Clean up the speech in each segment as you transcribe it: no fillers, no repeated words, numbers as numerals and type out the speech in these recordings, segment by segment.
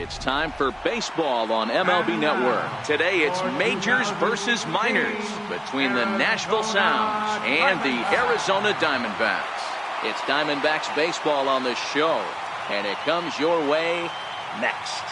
It's time for baseball on MLB Network. Today it's majors versus minors between the Nashville Sounds and the Arizona Diamondbacks. It's Diamondbacks baseball on the show, and it comes your way next.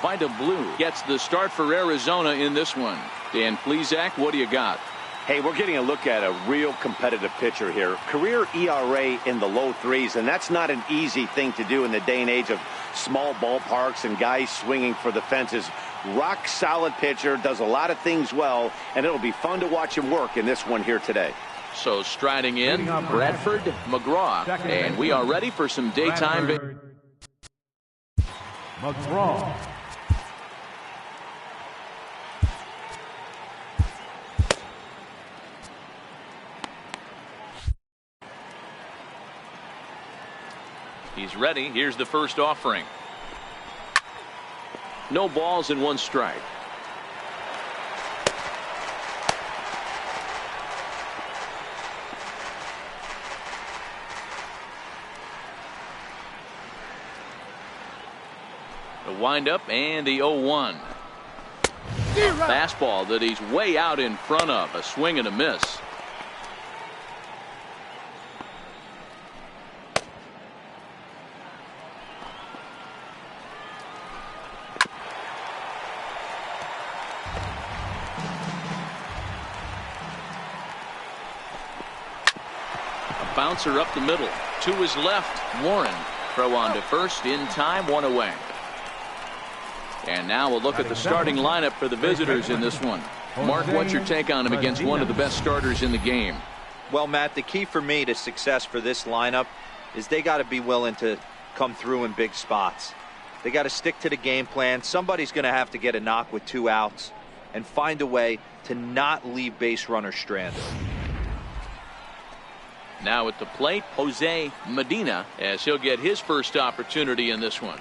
Vida Blue gets the start for Arizona in this one. Dan Plesac, what do you got? Hey, we're getting a look at a real competitive pitcher here. Career ERA in the low threes, and that's not an easy thing to do in the day and age of small ballparks and guys swinging for the fences. Rock solid pitcher, does a lot of things well, and it'll be fun to watch him work in this one here today. So striding in, Bradford McGraw, and we are ready for some daytime. McGraw. He's ready. Here's the first offering. No balls and one strike. The windup and the 0-1. Fastball that he's way out in front of. A swing and a miss. Bouncer up the middle. To his left, Warren. Throw on to first in time, one away. And now we'll look at the starting lineup for the visitors in this one. Mark, what's your take on him against one of the best starters in the game? Well, Matt, the key for me to success for this lineup is they got to be willing to come through in big spots. They got to stick to the game plan. Somebody's going to have to get a knock with 2 outs and find a way to not leave base runners stranded. Now at the plate, Jose Medina, as he'll get his first opportunity in this one.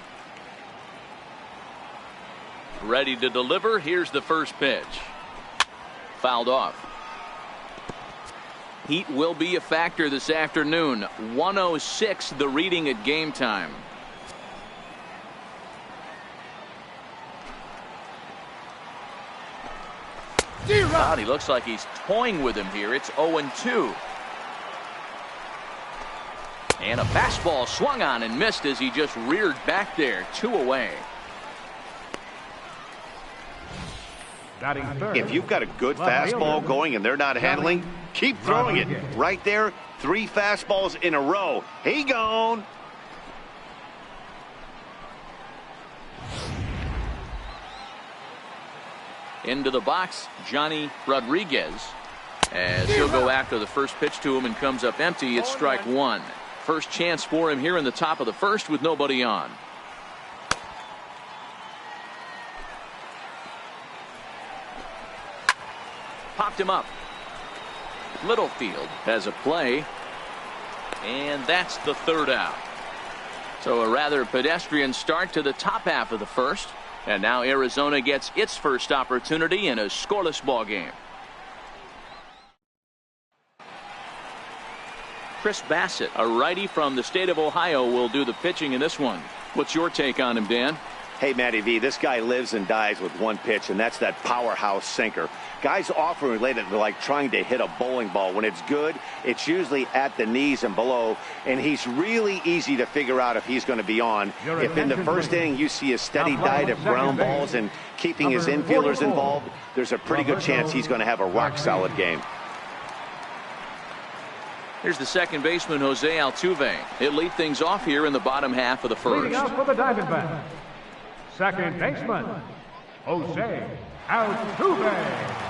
Ready to deliver. Here's the first pitch. Fouled off. Heat will be a factor this afternoon. 106 the reading at game time. God, he looks like he's toying with him here. It's 0-2. And a fastball swung on and missed as he just reared back there. 2 away. If you've got a good fastball going and they're not handling, keep throwing it. Right there, 3 fastballs in a row. He gone. Into the box, Johnny Rodriguez. As he'll go after the first pitch to him and comes up empty. It's strike 1. First chance for him here in the top of the first with nobody on. Popped him up. Littlefield has a play. And that's the 3rd out. So a rather pedestrian start to the top half of the first. And now Arizona gets its first opportunity in a scoreless ball game. Chris Bassett, a righty from the state of Ohio, will do the pitching in this one. What's your take on him, Dan? Hey, Matty V, this guy lives and dies with one pitch, and that's that powerhouse sinker. Guys often relate it to like trying to hit a bowling ball. When it's good, it's usually at the knees and below, and he's really easy to figure out if he's going to be on. If in the first inning you see a steady diet of ground balls and keeping his infielders involved, there's a pretty good chance he's going to have a rock-solid game. Here's the second baseman, Jose Altuve. He'll lead things off here in the bottom half of the first. Leading out for the Diamondbacks, second baseman, Jose Altuve.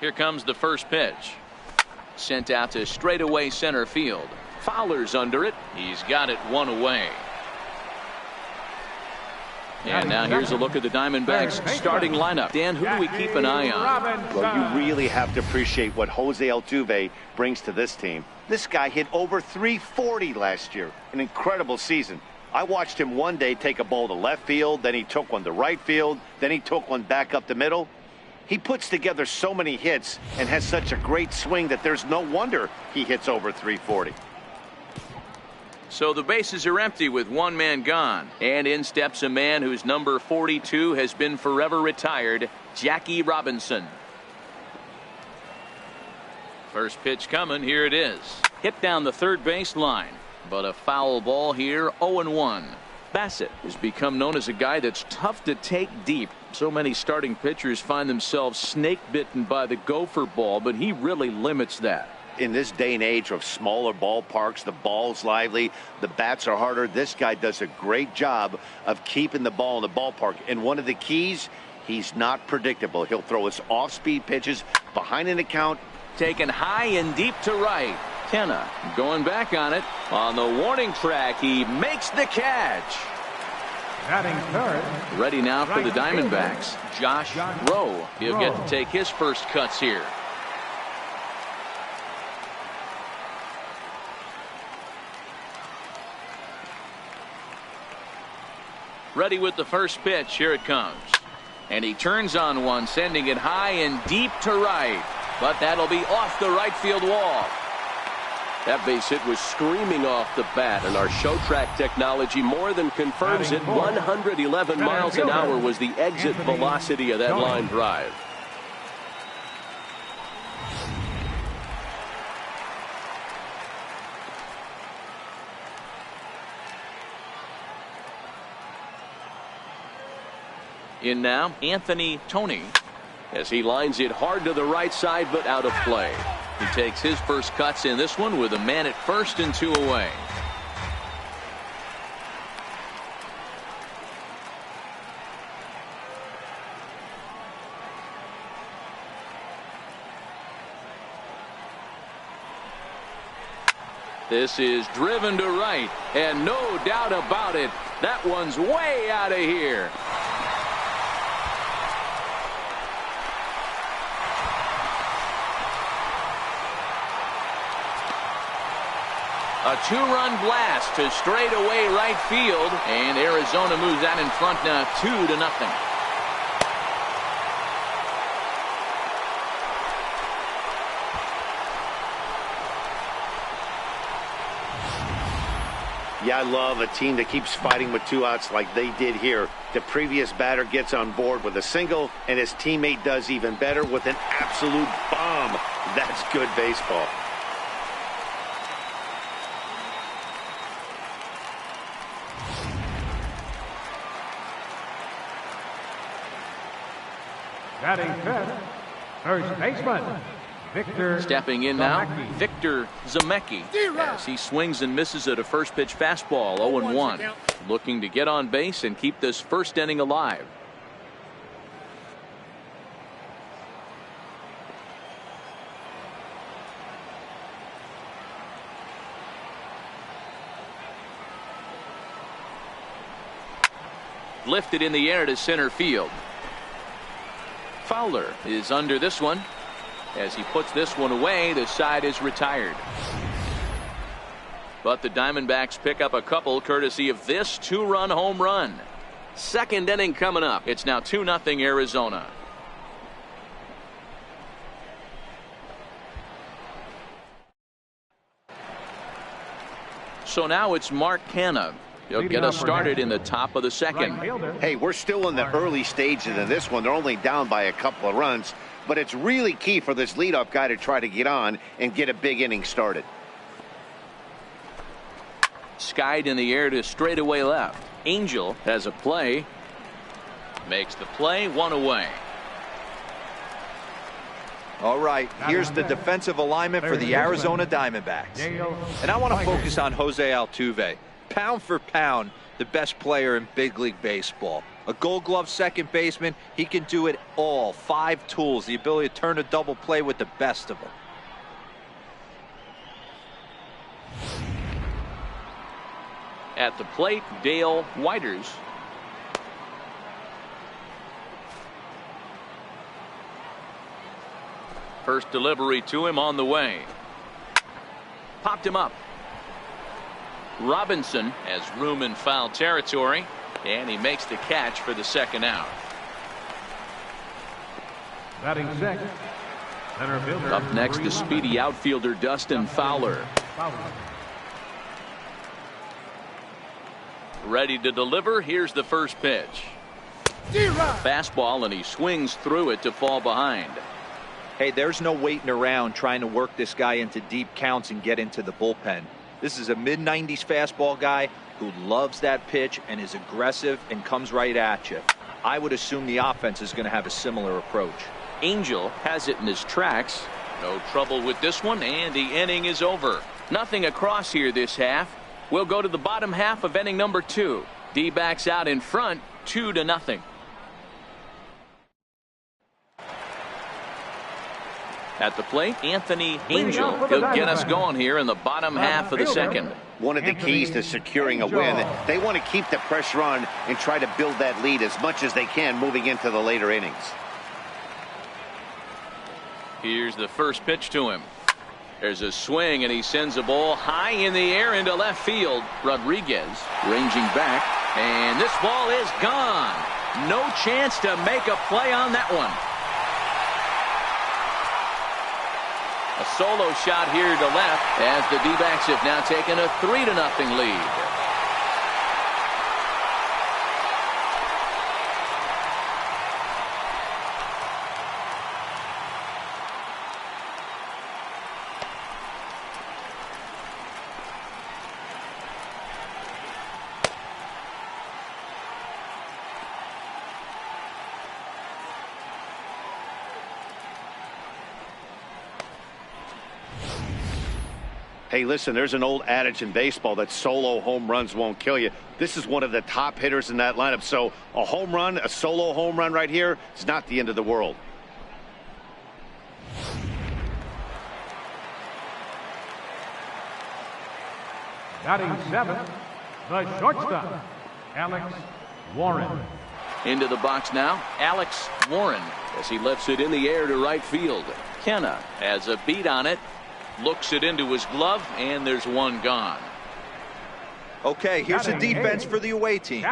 Here comes the first pitch. Sent out to straightaway center field. Fowler's under it. He's got it 1 away. And now here's a look at the Diamondbacks starting lineup. Dan, who do we keep an eye on? Well, you really have to appreciate what Jose Altuve brings to this team. This guy hit over 340 last year. An incredible season. I watched him one day take a ball to left field, then he took one to right field, then he took one back up the middle. He puts together so many hits and has such a great swing that there's no wonder he hits over 340. So the bases are empty with one man gone. And in steps a man whose number 42 has been forever retired, Jackie Robinson. First pitch coming. Here it is. Hit down the third base line. But a foul ball here, 0-1. Bassett has become known as a guy that's tough to take deep. So many starting pitchers find themselves snake bitten by the gopher ball, but he really limits that. In this day and age of smaller ballparks, the ball's lively, the bats are harder. This guy does a great job of keeping the ball in the ballpark. And one of the keys, he's not predictable. He'll throw his off-speed pitches behind an account. Taken high and deep to right. Kenna going back on it. On the warning track, he makes the catch. Batting third. Ready now for the Diamondbacks. Josh Rowe. He'll get to take his first cuts here. Ready with the first pitch. Here it comes. And he turns on one, sending it high and deep to right. But that'll be off the right field wall. That base hit was screaming off the bat, and our show track technology more than confirms it. 111 miles an hour was the exit velocity of that line drive. In now, Anthony Tony, as he lines it hard to the right side, but out of play. He takes his first cuts in this one with a man at first and 2 away. This is driven to right, and no doubt about it, that one's way out of here. A two-run blast to straightaway right field, and Arizona moves out in front now 2-0. Yeah, I love a team that keeps fighting with 2 outs like they did here. The previous batter gets on board with a single, and his teammate does even better with an absolute bomb. That's good baseball. Batting fifth, first baseman, Victor. Stepping in now, Zamecki. Victor Zamecki, as he swings and misses at a first pitch fastball, 0-1. Looking to get on base and keep this first inning alive. Lifted in the air to center field. Fowler is under this one. As he puts this one away, the side is retired. But the Diamondbacks pick up a couple courtesy of this 2-run home run. Second inning coming up. It's now 2-0 Arizona. So now it's Mark Canha. He'll get us started in the top of the second. Hey, we're still in the early stages of this one. They're only down by a couple of runs, but it's really key for this leadoff guy to try to get on and get a big inning started. Skied in the air to straightaway left. Angel has a play. Makes the play, 1 away. All right, here's the defensive alignment for the Arizona Diamondbacks. And I want to focus on Jose Altuve. Pound for pound, the best player in big league baseball. A Gold Glove second baseman, he can do it all. 5 tools, the ability to turn a double play with the best of them. At the plate, Dale Whiters. First delivery to him on the way. Popped him up. Robinson has room in foul territory, and he makes the catch for the second out. Batting sixth, center fielder. Up next, the speedy outfielder Dustin Fowler. Ready to deliver. Here's the first pitch. Fastball, and he swings through it to fall behind. Hey, there's no waiting around trying to work this guy into deep counts and get into the bullpen. This is a mid-90s fastball guy who loves that pitch and is aggressive and comes right at you. I would assume the offense is going to have a similar approach. Angel has it in his tracks. No trouble with this one, and the inning is over. Nothing across here this half. We'll go to the bottom half of inning number 2. D-backs out in front, 2-0. At the plate, Anthony Angel. He'll get us going here in the bottom half of the second. One of the keys to securing a win, they want to keep the pressure on and try to build that lead as much as they can moving into the later innings. Here's the first pitch to him. There's a swing, and he sends a ball high in the air into left field. Rodriguez ranging back, and this ball is gone. No chance to make a play on that one. A solo shot here to left as the D-backs have now taken a 3-0 lead. Hey, listen, there's an old adage in baseball that solo home runs won't kill you. This is one of the top hitters in that lineup. So a home run, a solo home run right here, is not the end of the world. Batting seventh, the shortstop, Alex Warren. Into the box now, Alex Warren, as he lifts it in the air to right field. Kenna has a beat on it. Looks it into his glove, and there's one gone. Okay, here's a defense for the away team.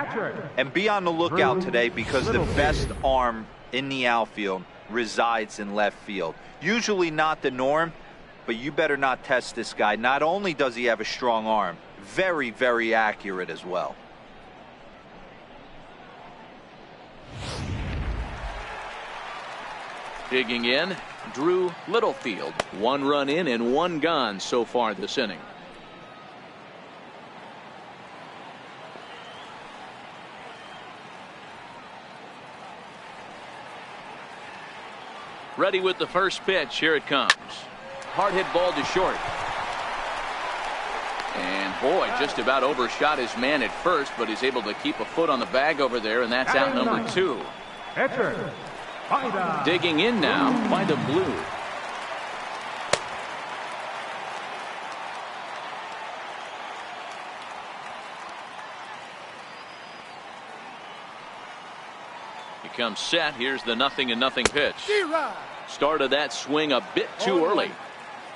And be on the lookout today, because the best arm in the outfield resides in left field. Usually not the norm, but you better not test this guy. Not only does he have a strong arm, very, very accurate as well. Digging in, Drew Littlefield. 1 run in and 1 gone so far this inning. Ready with the first pitch. Here it comes. Hard hit ball to short. And boy, just about overshot his man at first, but he's able to keep a foot on the bag over there, and that's out number 2. Pitcher. Digging in now by the blue. He comes set. Here's the 0-0 pitch. Started that swing a bit too early.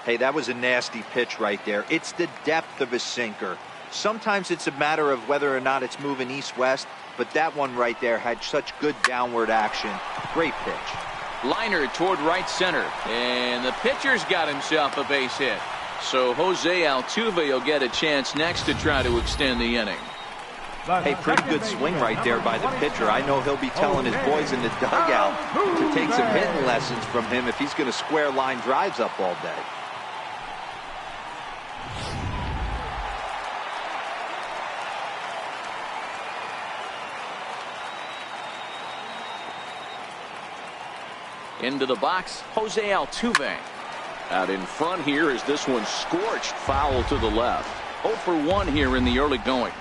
Hey, that was a nasty pitch right there. It's the depth of a sinker. Sometimes it's a matter of whether or not it's moving east-west, but that one right there had such good downward action. Great pitch. Liner toward right center, and the pitcher's got himself a base hit. So Jose Altuve will get a chance next to try to extend the inning. Hey, pretty good swing right there by the pitcher. I know he'll be telling his boys in the dugout to take some hitting lessons from him if he's going to square line drives up all day. Into the box, Jose Altuve. Out in front here is this one scorched foul to the left. 0 for 1 here in the early going.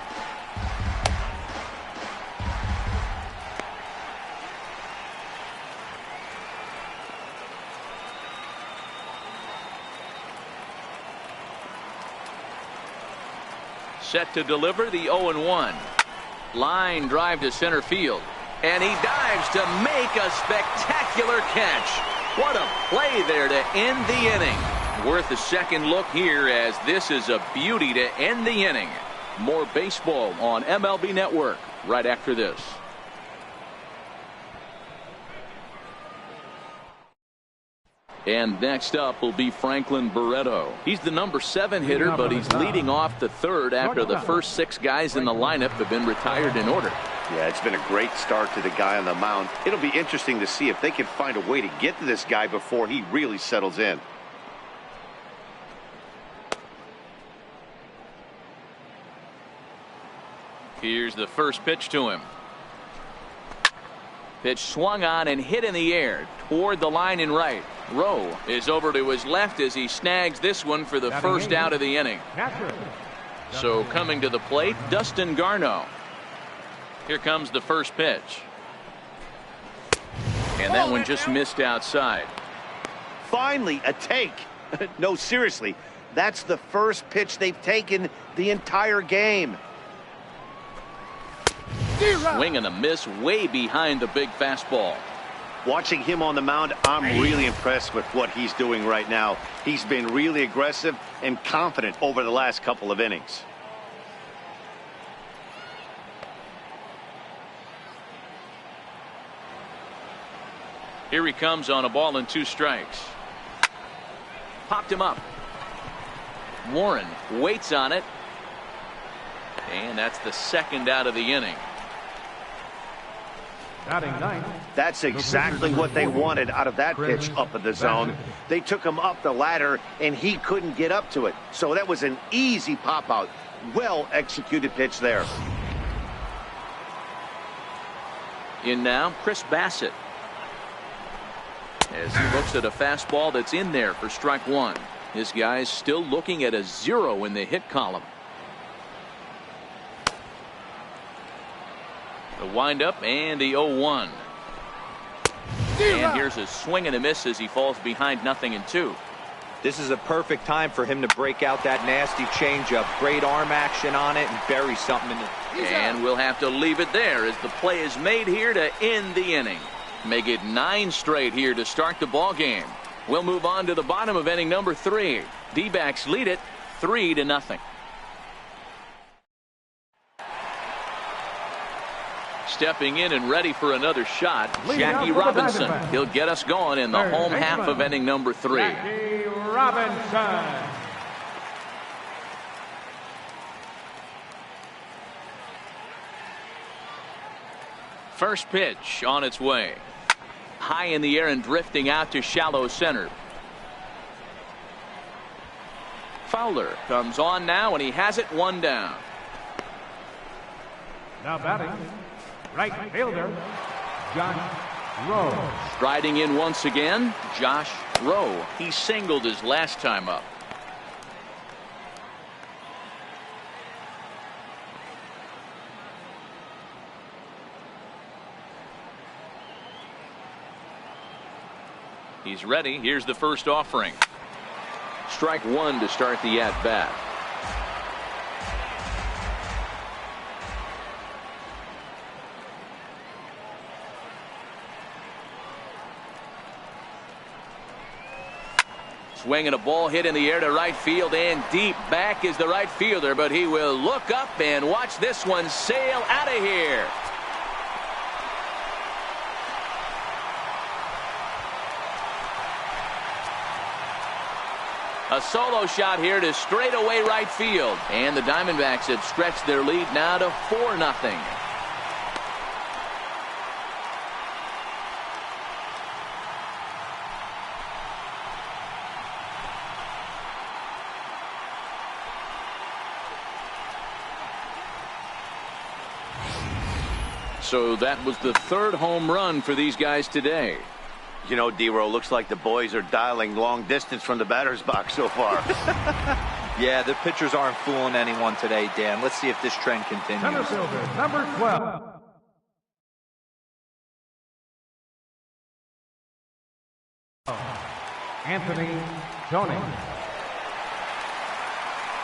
Set to deliver the 0-1. Line drive to center field. And he dives to make a spectacular catch. What a play there to end the inning. Worth a second look here, as this is a beauty to end the inning. More baseball on MLB Network right after this. And next up will be Franklin Barreto. He's the number 7 hitter, but he's leading off the third after the first 6 guys in the lineup have been retired in order. Yeah, it's been a great start to the guy on the mound. It'll be interesting to see if they can find a way to get to this guy before he really settles in. Here's the first pitch to him. Pitch swung on and hit in the air toward the line in right. Rowe is over to his left as he snags this one for the first out of the inning. So coming to the plate, Dustin Garneau. Here comes the first pitch. And that one just missed outside. Finally, a take. No, seriously, that's the first pitch they've taken the entire game. Swing and a miss way behind the big fastball. Watching him on the mound, I'm really impressed with what he's doing right now. He's been really aggressive and confident over the last couple of innings. Here he comes on a ball and 2 strikes. Popped him up. Warren waits on it. And that's the second out of the inning. That's exactly what they wanted out of that pitch up in the zone. They took him up the ladder, and he couldn't get up to it. So that was an easy pop-out. Well-executed pitch there. In now, Chris Bassett. As he looks at a fastball that's in there for strike 1. This guy's still looking at a 0 in the hit column. The windup and the 0-1. And here's a swing and a miss as he falls behind 0-2. This is a perfect time for him to break out that nasty changeup. Great arm action on it and bury something in it. And we'll have to leave it there as the play is made here to end the inning. Make it 9 straight here to start the ball game. We'll move on to the bottom of inning number 3. D-backs lead it 3-0. Stepping in and ready for another shot, Jackie Robinson. He'll get us going in the home half of inning number 3. Jackie Robinson. First pitch on its way. High in the air and drifting out to shallow center. Fowler comes on now, and he has it 1 down. Now batting, right fielder, Josh Rowe. Striding in once again, Josh Rowe. He singled his last time up. He's ready. Here's the first offering. Strike 1 to start the at-bat. Swing and a ball hit in the air to right field, and deep back is the right fielder, but he will look up and watch this one sail out of here. A solo shot here to straightaway right field. And the Diamondbacks have stretched their lead now to 4-0. So that was the 3rd home run for these guys today. You know, D-Row, looks like the boys are dialing long distance from the batter's box so far. Yeah, the pitchers aren't fooling anyone today, Dan. Let's see if this trend continues. Center fielder, number 12. Anthony Tony.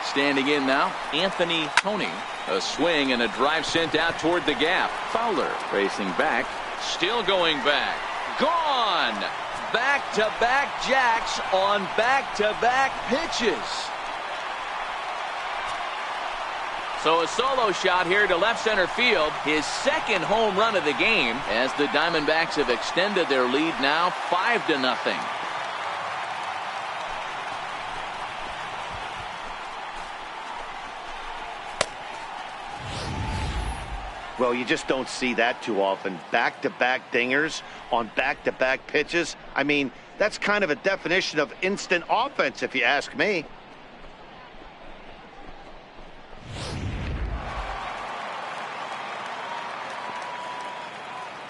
Standing in now, Anthony Tony. A swing and a drive sent out toward the gap. Fowler racing back, still going back. Gone! back-to-back jacks on back-to-back pitches. So a solo shot here to left center field, his second home run of the game, as the Diamondbacks have extended their lead now 5-0. Well, you just don't see that too often. Back-to-back dingers on back-to-back pitches. I mean, that's kind of a definition of instant offense, if you ask me.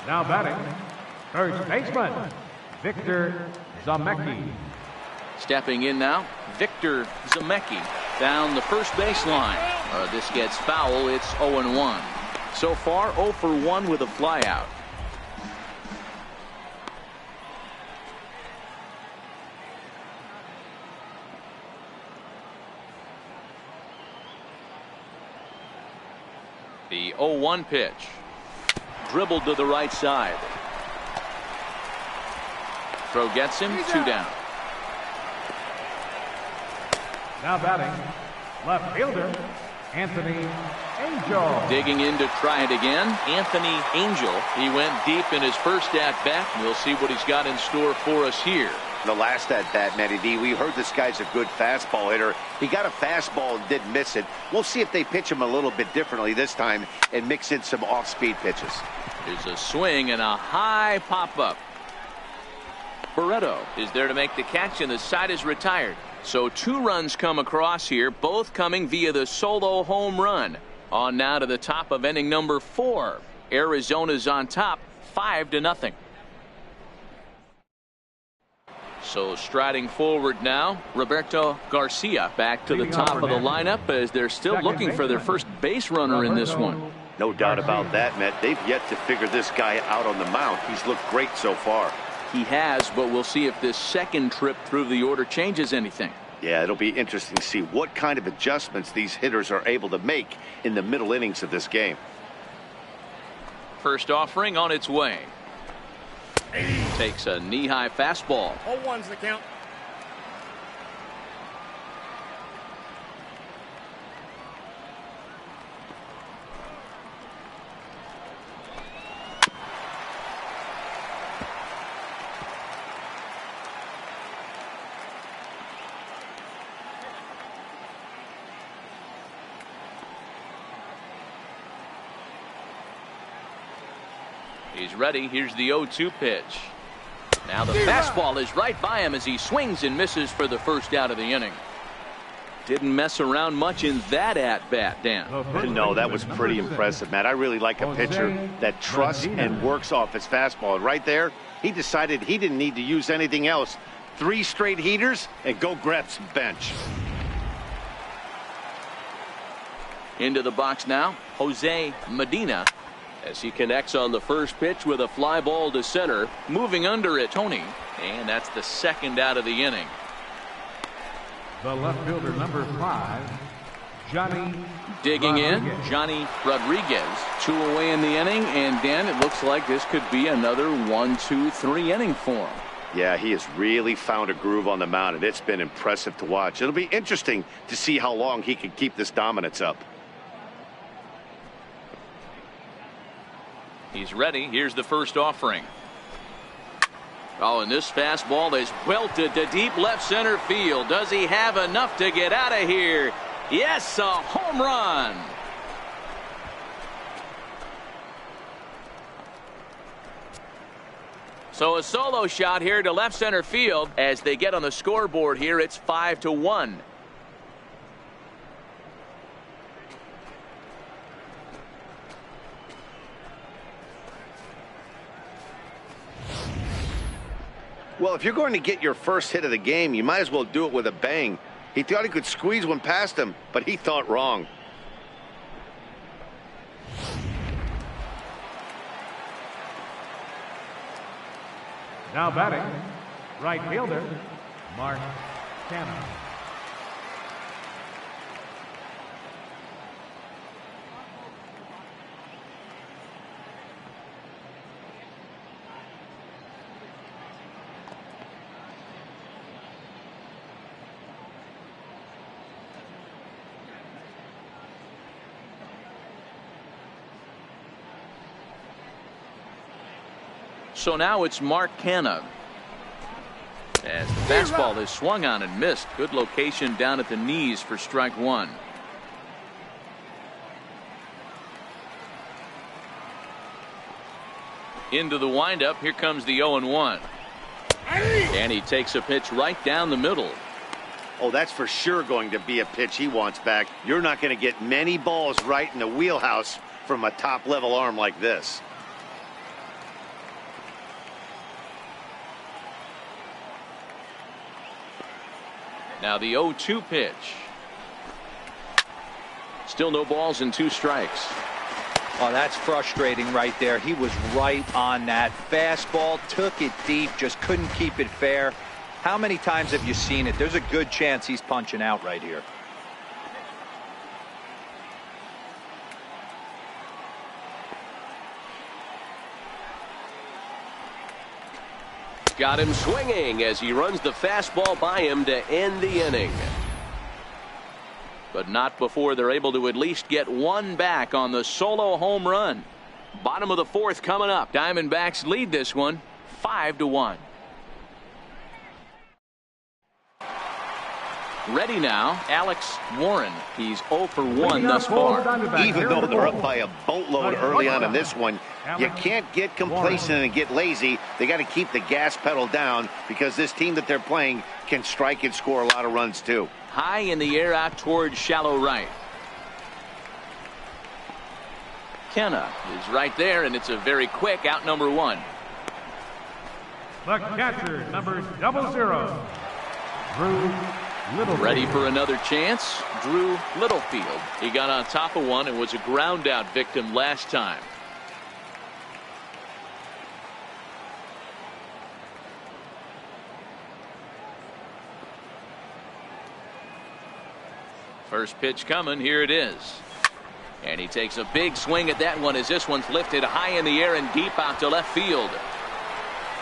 Now batting, first baseman, Victor Zamecki. Stepping in now, Victor Zamecki down the first baseline. This gets foul. It's 0-1. So far, 0 for 1 with a flyout. The 0-1 pitch. Dribbled to the right side. Throw gets him, 2 down. Now batting, left fielder, Anthony Angel. Digging in to try it again, Anthony Angel. He went deep in his first at-bat. We'll see what he's got in store for us here. The last at-bat, Matty D, we heard this guy's a good fastball hitter. He got a fastball and did miss it. We'll see if they pitch him a little bit differently this time and mix in some off-speed pitches. There's a swing and a high pop-up. Barreto is there to make the catch, and the side is retired. So 2 runs come across here, both coming via the solo home run. On now to the top of inning number 4. Arizona's on top, 5-0. So striding forward now, Roberto Garcia back to the top of the lineup as they're still looking for their first base runner in this one. No doubt about that, Matt. They've yet to figure this guy out on the mound. He's looked great so far. He has, but we'll see if this second trip through the order changes anything. Yeah, it'll be interesting to see what kind of adjustments these hitters are able to make in the middle innings of this game. First offering on its way. Takes a knee-high fastball. 0-1's the count. He's ready. Here's the 0-2 pitch. Now the fastball is right by him as he swings and misses for the first out of the inning. Didn't mess around much in that at-bat, Dan. No, that was pretty impressive, Matt. I really like a pitcher that trusts and works off his fastball. And right there, he decided he didn't need to use anything else. 3 straight heaters and go grab some bench. Into the box now, Jose Medina. As he connects on the first pitch with a fly ball to center. Moving under it, Tony. And that's the second out of the inning. The left fielder, number 5, Johnny Digging in, Rodriguez. Johnny Rodriguez. 2 away in the inning, and Dan, it looks like this could be another 1-2-3 inning for him. Yeah, he has really found a groove on the mound, and it's been impressive to watch. It'll be interesting to see how long he can keep this dominance up. He's ready. Here's the first offering. Oh, and this fastball is welted to deep left center field. Does he have enough to get out of here? Yes, a home run. So a solo shot here to left center field. As they get on the scoreboard here, it's 5-1. Well, if you're going to get your first hit of the game, you might as well do it with a bang. He thought he could squeeze one past him, but he thought wrong. Now batting, right fielder, Mark Cannon. So now it's Mark Canha. As the fastball is swung on and missed. Good location down at the knees for strike one. Into the windup. Here comes the 0-1. And he takes a pitch right down the middle. Oh, that's for sure going to be a pitch he wants back. You're not going to get many balls right in the wheelhouse from a top-level arm like this. Now the 0-2 pitch. Still no balls and 2 strikes. Oh, that's frustrating right there. He was right on that. Fastball, took it deep, just couldn't keep it fair. How many times have you seen it? There's a good chance he's punching out right here. Got him swinging as he runs the fastball by him to end the inning. But not before they're able to at least get one back on the solo home run. Bottom of the 4th coming up. Diamondbacks lead this one 5-1. Ready now, Alex Warren. He's 0 for 1 thus far. Even though they're up by a boatload early on in this one, you can't get complacent and get lazy. They got to keep the gas pedal down because this team that they're playing can strike and score a lot of runs too. High in the air out towards shallow right. Canha is right there, and it's a very quick out number 1. The catcher, number 00, Drew Littlefield. Ready for another chance. Drew Littlefield. He got on top of one and was a ground out victim last time. First pitch coming. Here it is. And he takes a big swing at that one as this one's lifted high in the air and deep out to left field.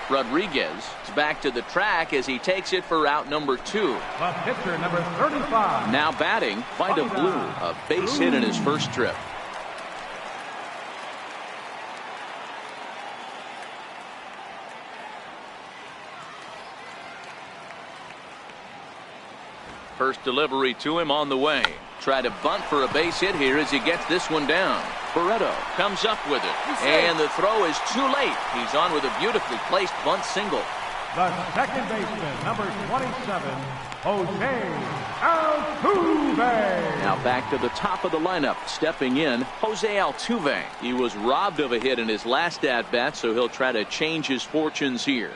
Rodriguez is back to the track as he takes it for out number 2. The pitcher, number 35. Now batting, Vida Blue, a base hit in his first trip. First delivery to him on the way. Try to bunt for a base hit here as he gets this one down. Barreto comes up with it. And the throw is too late. He's on with a beautifully placed bunt single. The second baseman, number 27, Jose Altuve. Now back to the top of the lineup. Stepping in, Jose Altuve. He was robbed of a hit in his last at-bat, so he'll try to change his fortunes here.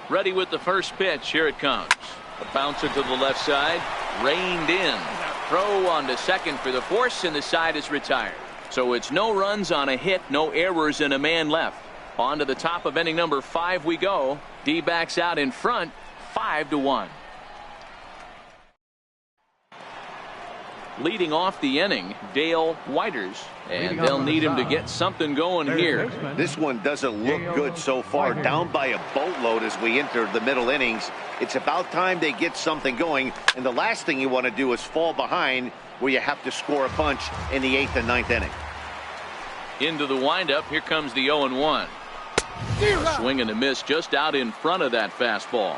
Ready with the first pitch. Here it comes. A bouncer to the left side. Reined in. Throw on to second for the force, and the side is retired. So it's no runs on a hit, no errors, and a man left. On to the top of inning number 5 we go. D-backs out in front, 5-1. Leading off the inning, Dale Whiters, and they'll need him to get something going here. This one doesn't look good so far. Down by a boatload as we enter the middle innings. It's about time they get something going, and the last thing you want to do is fall behind where you have to score a bunch in the 8th and 9th inning. Into the windup. Here comes the 0-1. Swing and a miss just out in front of that fastball.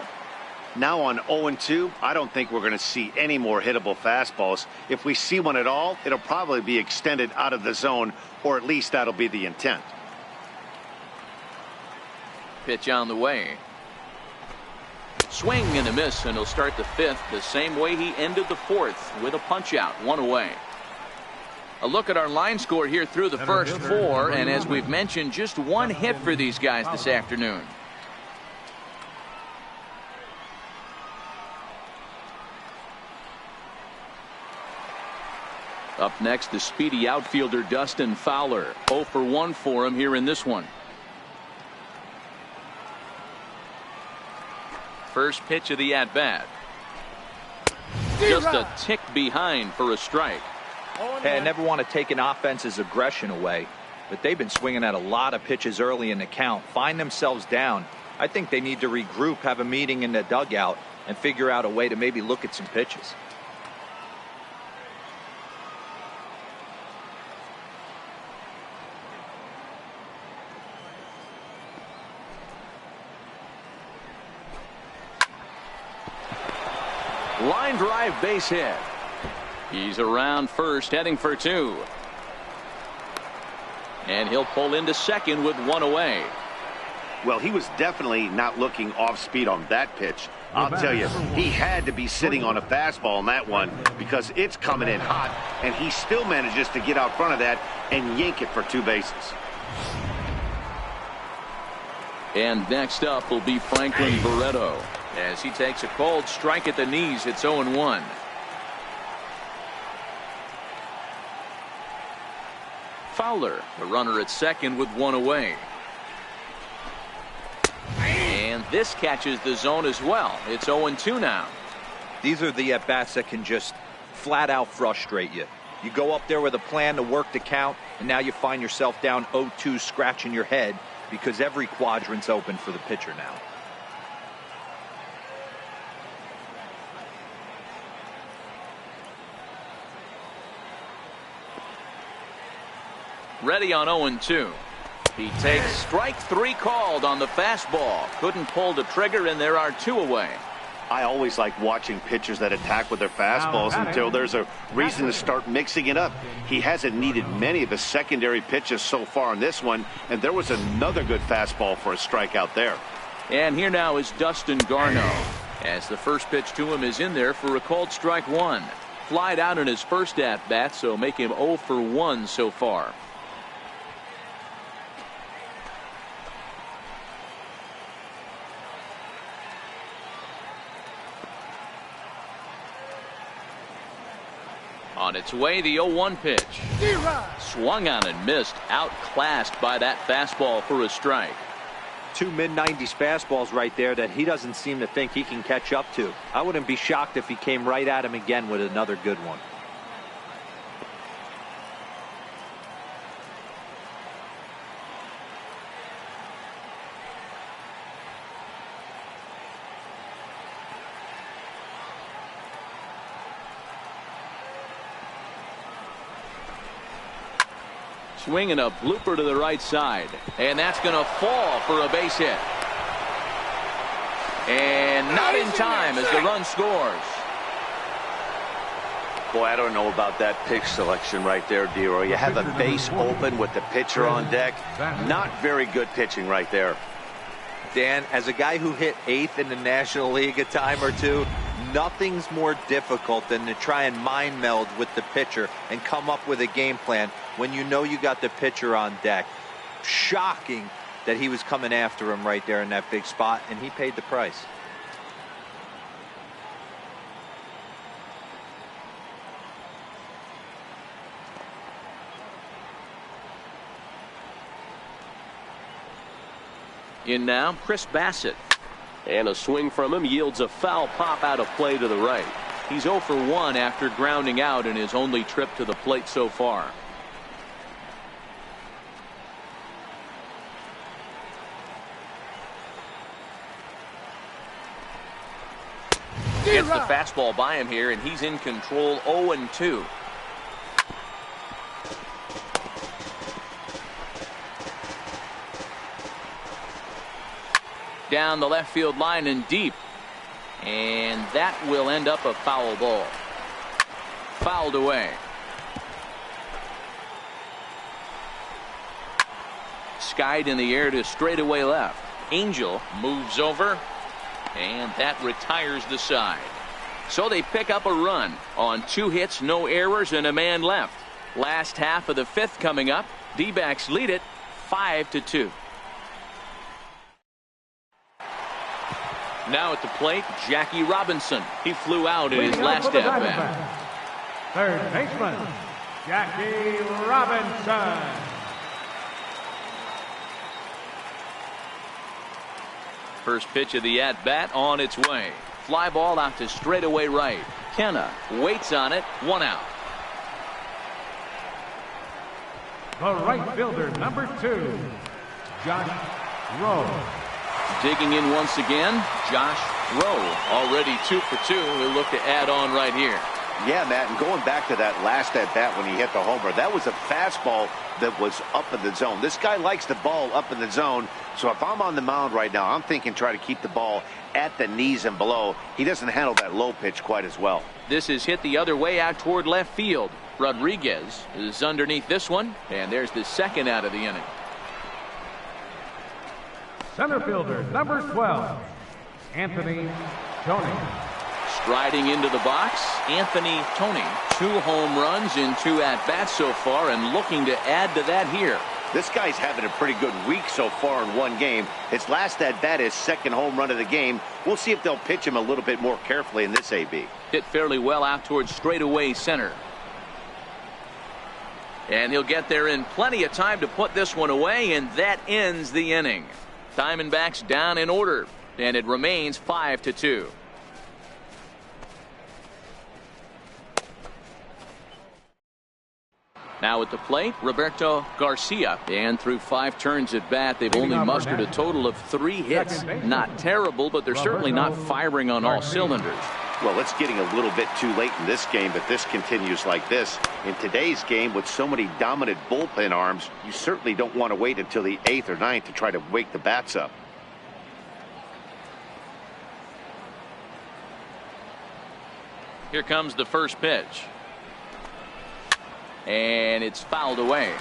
Now on 0-2, I don't think we're going to see any more hittable fastballs. If we see one at all, it'll probably be extended out of the zone, or at least that'll be the intent. Pitch on the way. Swing and a miss, and he'll start the 5th the same way he ended the 4th, with a punch out, 1 away. A look at our line score here through the first 4, and as we've mentioned, just 1 hit for these guys this afternoon. Up next, the speedy outfielder Dustin Fowler. 0 for 1 for him here in this one. First pitch of the at-bat. Just a tick behind for a strike. Hey, I never want to take an offense's aggression away, but they've been swinging at a lot of pitches early in the count, find themselves down. I think they need to regroup, have a meeting in the dugout, and figure out a way to maybe look at some pitches. Line drive, base hit. He's around first, heading for two. And he'll pull into second with one away. Well, he was definitely not looking off speed on that pitch. I'll tell you, he had to be sitting on a fastball on that one because it's coming in hot, and he still manages to get out front of that and yank it for two bases. And next up will be Franklin Barreto as he takes a cold strike at the knees. It's 0-1. Fowler, the runner at second with one away. And this catches the zone as well. It's 0-2 now. These are the at-bats that can just flat out frustrate you. You go up there with a plan to work the count, and now you find yourself down 0-2 scratching your head because every quadrant's open for the pitcher now. Ready on 0-2. He takes strike three called on the fastball. Couldn't pull the trigger, and there are two away. I always like watching pitchers that attack with their fastballs until there's a reason to start mixing it up. He hasn't needed many of his secondary pitches so far in this one, and there was another good fastball for a strikeout there. And here now is Dustin Garneau, as the first pitch to him is in there for a called strike one. Flied out in his first at-bat, so make him 0 for 1 so far. On its way, the 0-1 pitch. Swung on and missed, outclassed by that fastball for a strike. Two mid-90s fastballs right there that he doesn't seem to think he can catch up to. I wouldn't be shocked if he came right at him again with another good one. Swinging a blooper to the right side, and that's going to fall for a base hit. And not in time as the run scores. Boy, I don't know about that pitch selection right there, D-Roy. You have a base open with the pitcher on deck. Not very good pitching right there. Dan, as a guy who hit 8th in the National League a time or two, nothing's more difficult than to try and mind meld with the pitcher and come up with a game plan when you know you got the pitcher on deck. Shocking that he was coming after him right there in that big spot, and he paid the price. In now, Chris Bassett. And a swing from him yields a foul pop out of play to the right. He's 0 for 1 after grounding out in his only trip to the plate so far. Gets the fastball by him here, and he's in control. 0-2. Down the left field line and deep, and that will end up a foul ball. Fouled away. Skied in the air to straightaway left. Angel moves over, and that retires the side. So they pick up a run on 2 hits, no errors, and a man left. Last half of the 5th coming up. D-backs lead it 5-2. Now at the plate, Jackie Robinson. He flew out in his last at-bat. Third baseman, Jackie Robinson. First pitch of the at-bat on its way. Fly ball out to straightaway right. Kenna waits on it. 1 out. The right fielder, number 2, Josh Rowe. Digging in once again, Josh Rowe. Already 2 for 2. He'll look to add on right here. Yeah, Matt, and going back to that last at-bat when he hit the homer, that was a fastball that was up in the zone. This guy likes the ball up in the zone, so if I'm on the mound right now, I'm thinking try to keep the ball at the knees and below. He doesn't handle that low pitch quite as well. This is hit the other way out toward left field. Rodriguez is underneath this one, and there's the second out of the inning. Center fielder, number 12, Anthony Tony. Striding into the box, Anthony Tony. 2 home runs in 2 at-bats so far, and looking to add to that here. This guy's having a pretty good week so far in one game. His last at-bat is second home run of the game. We'll see if they'll pitch him a little bit more carefully in this AB. Hit fairly well out towards straightaway center. And he'll get there in plenty of time to put this one away, and that ends the inning. Diamondbacks down in order, and it remains 5-2. Now at the plate, Roberto Garcia. And through 5 turns at bat, they've only mustered a total of 3 hits. Not terrible, but they're certainly not firing on all cylinders. Well, it's getting a little bit too late in this game, but this continues like this. In today's game, with so many dominant bullpen arms, you certainly don't want to wait until the 8th or 9th to try to wake the bats up. Here comes the first pitch. And it's fouled away.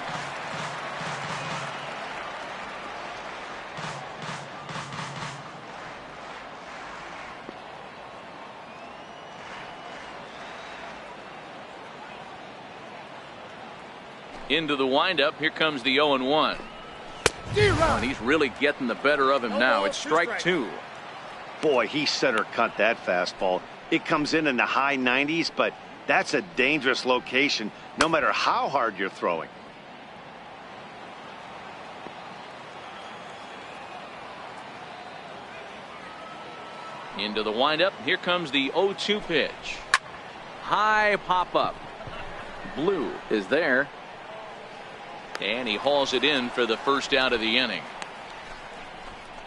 Into the windup. Here comes the 0-1. And he's really getting the better of him now. It's strike 2. Boy, he center cut that fastball. It comes in the high 90s, but that's a dangerous location no matter how hard you're throwing. Into the windup. Here comes the 0-2 pitch. High pop up. Blue is there. And he hauls it in for the first out of the inning.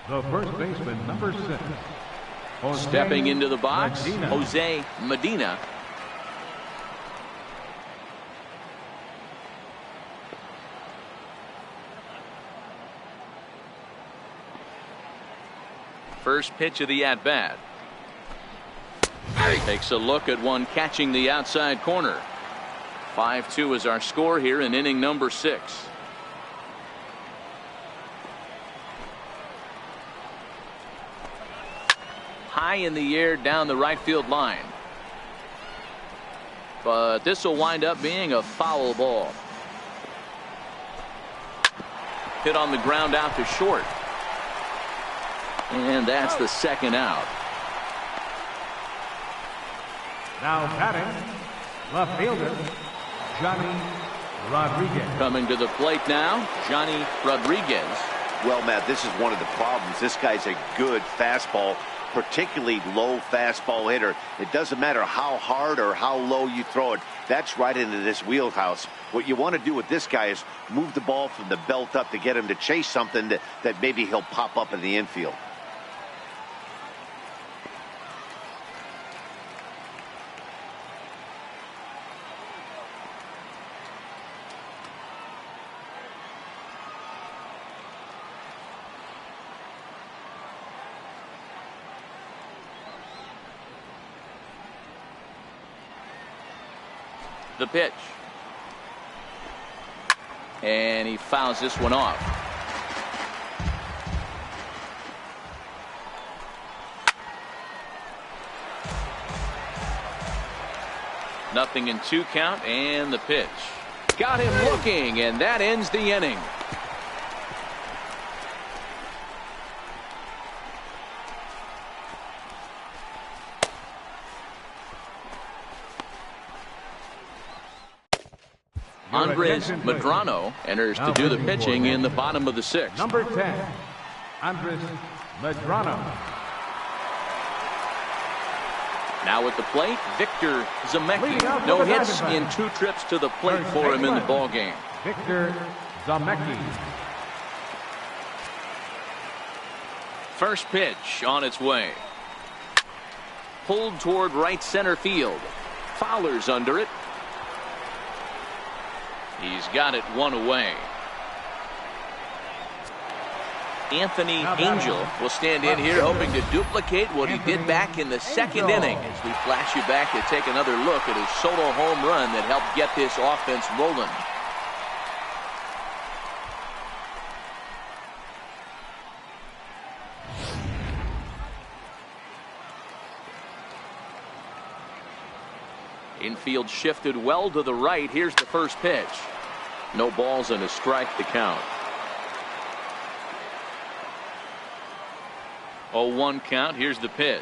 The first baseman, number 6. Jose Stepping into the box, Medina. Jose Medina. First pitch of the at-bat. Takes a look at one catching the outside corner. 5-2 is our score here in inning number 6. High in the air down the right field line. But this will wind up being a foul ball. Hit on the ground out to short. And that's the second out. Now batting, left fielder, Johnny Rodriguez. Coming to the plate now, Johnny Rodriguez. Well, Matt, this is one of the problems. This guy's a good fastball, particularly low fastball hitter. It doesn't matter how hard or how low you throw it. That's right into this wheelhouse. What you want to do with this guy is move the ball from the belt up to get him to chase something that maybe he'll pop up in the infield. The pitch. And he fouls this one off. Nothing in 2 count, and the pitch. Got him looking, and that ends the inning. Andres Medrano enters to do the pitching in the bottom of the 6th. Number 10, Andres Medrano. Now at the plate, Victor Zemecki. No hits in 2 trips to the plate for him in the ball game. Victor Zamecki. First pitch on its way. Pulled toward right center field. Fowler's under it. He's got it one away. Anthony Angel will stand in here hoping to duplicate what he did back in the second inning as we flash you back to take another look at his solo home run that helped get this offense rolling. Infield shifted well to the right. Here's the first pitch. No balls and a strike to count. 0-1 count. Here's the pitch.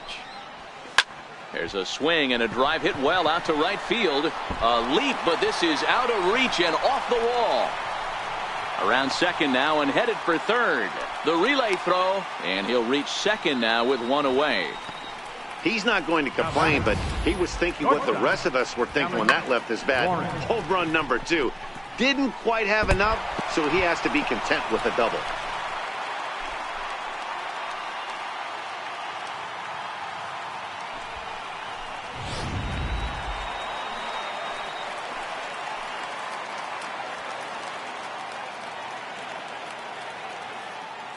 There's a swing and a drive hit well out to right field. A leap, but this is out of reach and off the wall. Around second now and headed for third. The relay throw, and he'll reach second now with one away. He's not going to complain, but he was thinking what the rest of us were thinking when that left his bat. Home run number 2. Didn't quite have enough, so he has to be content with a double.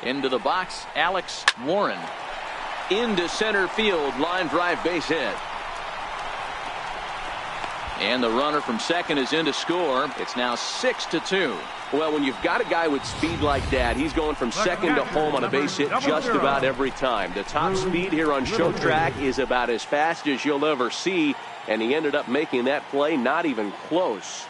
Into the box, Alex Warren. Into center field, line drive, base hit. And the runner from second is in to score. It's now 6-2. Well, when you've got a guy with speed like that, he's going from second to home on a base hit just about every time. The top speed here on show track is about as fast as you'll ever see, and he ended up making that play not even close.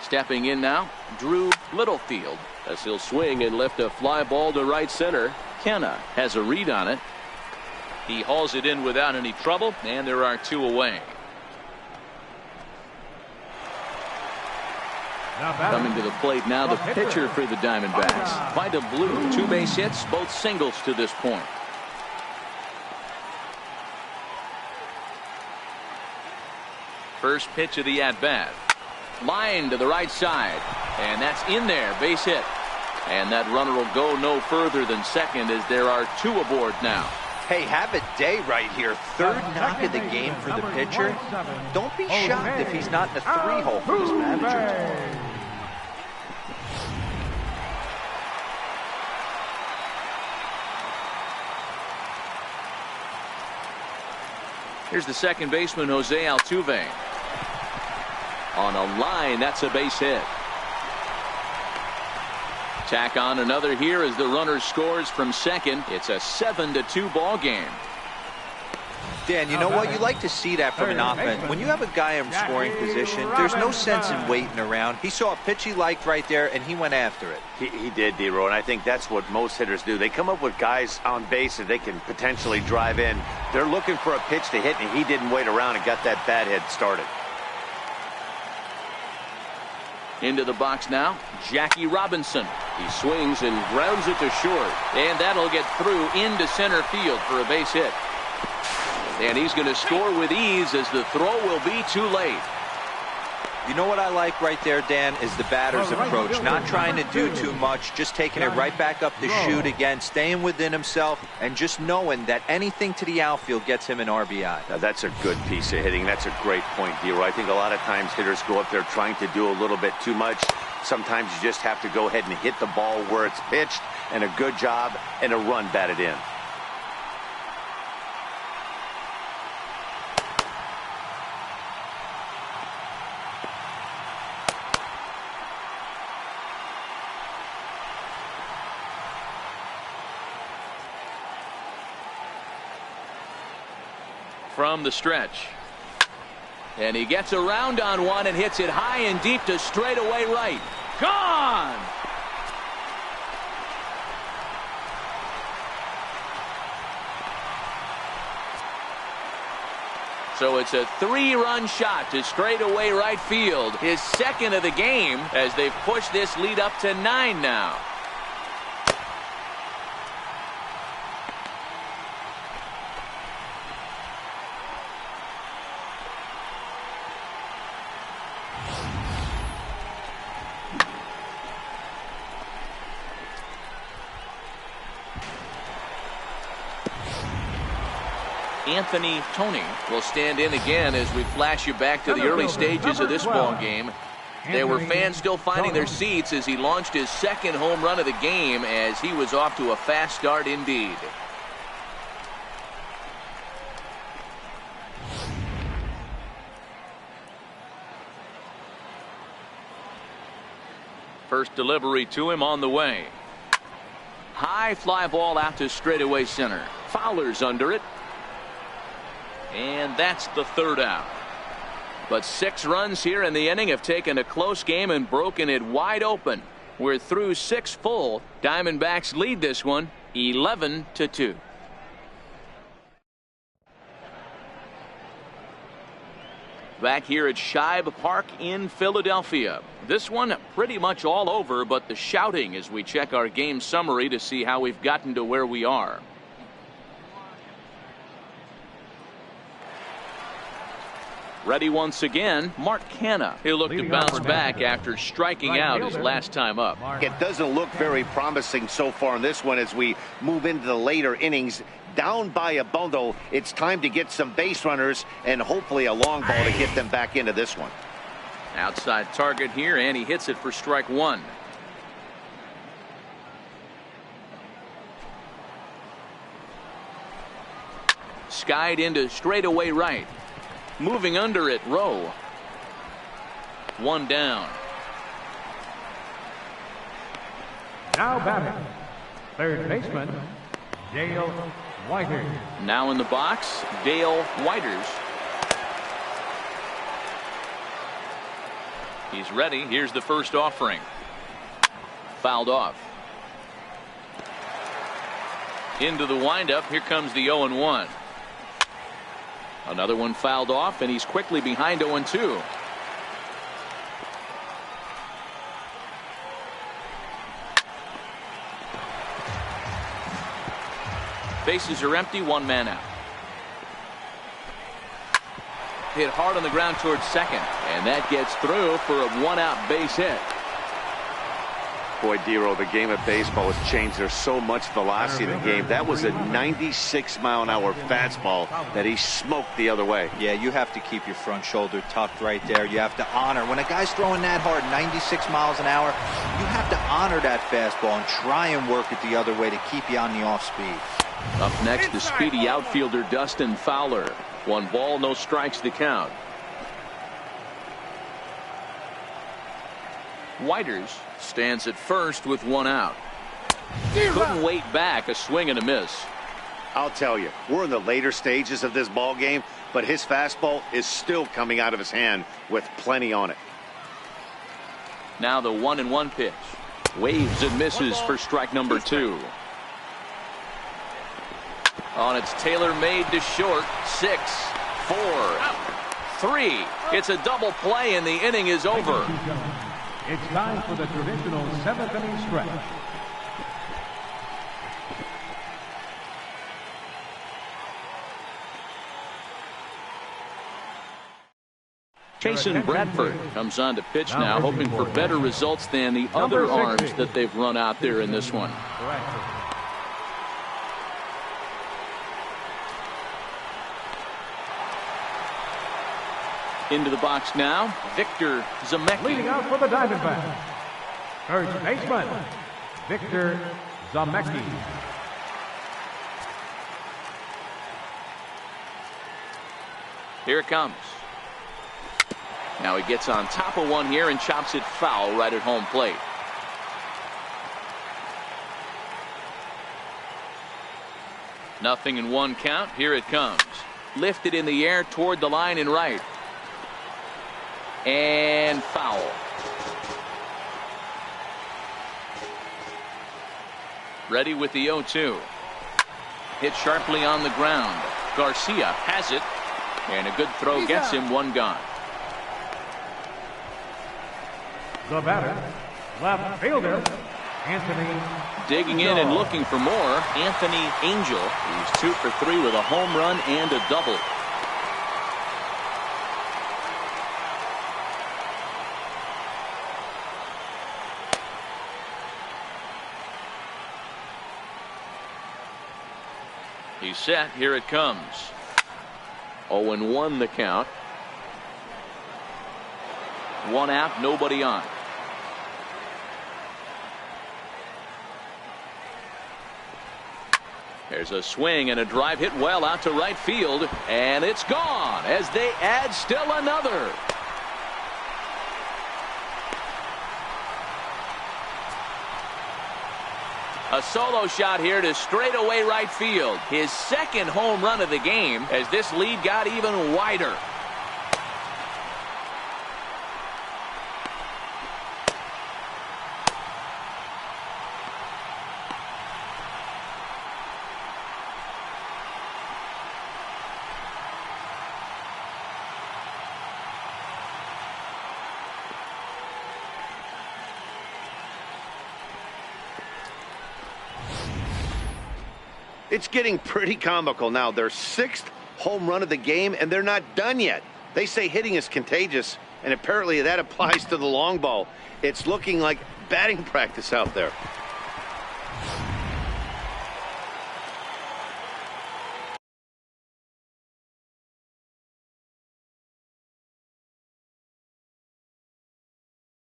Stepping in now, Drew Littlefield, as he'll swing and lift a fly ball to right center. Kenna has a read on it. He hauls it in without any trouble, and there are 2 away. Coming to the plate now, the pitcher for the Diamondbacks. Quite a blue. 2 base hits, both singles to this point. First pitch of the at-bat. Line to the right side, and that's in there, base hit. And that runner will go no further than second as there are 2 aboard now. Hey, have a day right here. Third knock of the game for the pitcher. Don't be shocked if he's not in a 3-hole for his manager. Here's the second baseman, Jose Altuve. On a line, that's a base hit. Tack on another here as the runner scores from second. It's a 7-2 ball game. Dan, you know what? You like to see that from an offense. When you have a guy in scoring position, there's no sense in waiting around. He saw a pitch he liked right there, and he went after it. He did, D-Row, and I think that's what most hitters do. They come up with guys on base that they can potentially drive in. They're looking for a pitch to hit, and he didn't wait around and got that bat head started. Into the box now, Jackie Robinson. He swings and grounds it to short, and that'll get through into center field for a base hit. And he's going to score with ease as the throw will be too late. You know what I like right there, Dan, is the batter's approach. Not trying to do too much, just taking it right back up the chute again, staying within himself, and just knowing that anything to the outfield gets him an RBI. Now, that's a good piece of hitting. That's a great point, D-Row. I think a lot of times hitters go up there trying to do a little bit too much. Sometimes you just have to go ahead and hit the ball where it's pitched, and a good job and a run batted in. From the stretch. And he gets around on one and hits it high and deep to straightaway right. Gone! So it's a 3-run shot to straightaway right field, his second of the game, as they've pushed this lead up to 9 now. Anthony Tony will stand in again as we flash you back to the early stages of this ball game. There were fans still finding their seats as he launched his second home run of the game, as he was off to a fast start indeed. First delivery to him on the way. High fly ball out to straightaway center. Fowler's under it. And that's the 3rd out. But 6 runs here in the inning have taken a close game and broken it wide open. We're through 6 full. Diamondbacks lead this one 11-2. Back here at Shibe Park in Philadelphia. This one pretty much all over, but the shouting as we check our game summary to see how we've gotten to where we are. Ready once again, Mark Canha. He'll look to bounce back after striking out his last time up. It doesn't look very promising so far in this one as we move into the later innings. Down by a bundle, it's time to get some base runners and hopefully a long ball to get them back into this one. Outside target here, and he hits it for strike 1. Skied into straightaway right. Moving under it, Rowe. 1 down. Now batting, third baseman, Dale Whiters. Now in the box, Dale Whiters. He's ready. Here's the first offering. Fouled off. Into the windup. Here comes the 0-1. Another one fouled off, and he's quickly behind 0-2. Bases are empty, 1 man out. Hit hard on the ground towards second, and that gets through for a 1-out base hit. Boy, Dero, the game of baseball has changed. There's so much velocity in the game. That was a 96-mile-an-hour fastball that he smoked the other way. Yeah, you have to keep your front shoulder tucked right there. You have to honor. When a guy's throwing that hard, 96 miles an hour, you have to honor that fastball and try and work it the other way to keep you on the off speed. Up next, the speedy outfielder Dustin Fowler. 1 ball, no strikes to count. Whiters stands at first with 1 out. Couldn't wait back, a swing and a miss. I'll tell you, we're in the later stages of this ball game, but his fastball is still coming out of his hand with plenty on it. Now the 1-1 pitch. Waves and misses for strike number 2. On its tailor-made to short. 6, 4, 3. It's a double play, and the inning is over. It's time for the traditional 7th inning stretch. Jason Bradford comes on to pitch now, hoping for better results than the other arms that they've run out there in this one. Into the box now, Victor Zemecki. Leading out for the Diamondbacks, first baseman, Victor Zemecki. Here it comes. Now he gets on top of one here and chops it foul right at home plate. Nothing in 1 count. Here it comes. Lifted in the air toward the line and right. And foul. Ready with the 0-2. Hit sharply on the ground. Garcia has it. And a good throw gets him one gone. The batter, left fielder, Anthony. Digging in and looking for more, Anthony Angel. He's 2 for 3 with a home run and a double. He's set. Here it comes. 0-1 the count. 1 out, nobody on. There's a swing and a drive hit well out to right field, and it's gone as they add still another. A solo shot here to straightaway right field. His second home run of the game as this lead got even wider. It's getting pretty comical now. Their 6th home run of the game, and they're not done yet. They say hitting is contagious, and apparently that applies to the long ball. It's looking like batting practice out there.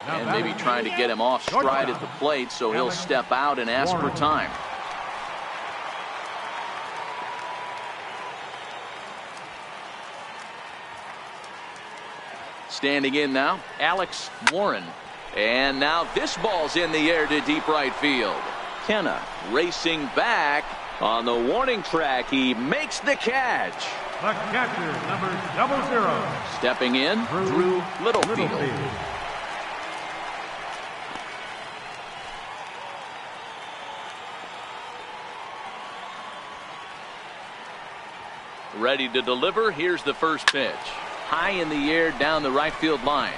And maybe trying to get him off stride at the plate, so he'll step out and ask for time. Standing in now, Alex Warren. And now this ball's in the air to deep right field. Kenna racing back on the warning track. He makes the catch. The catcher, number 00. Stepping in, Drew Littlefield. Ready to deliver. Here's the first pitch. High in the air down the right field line.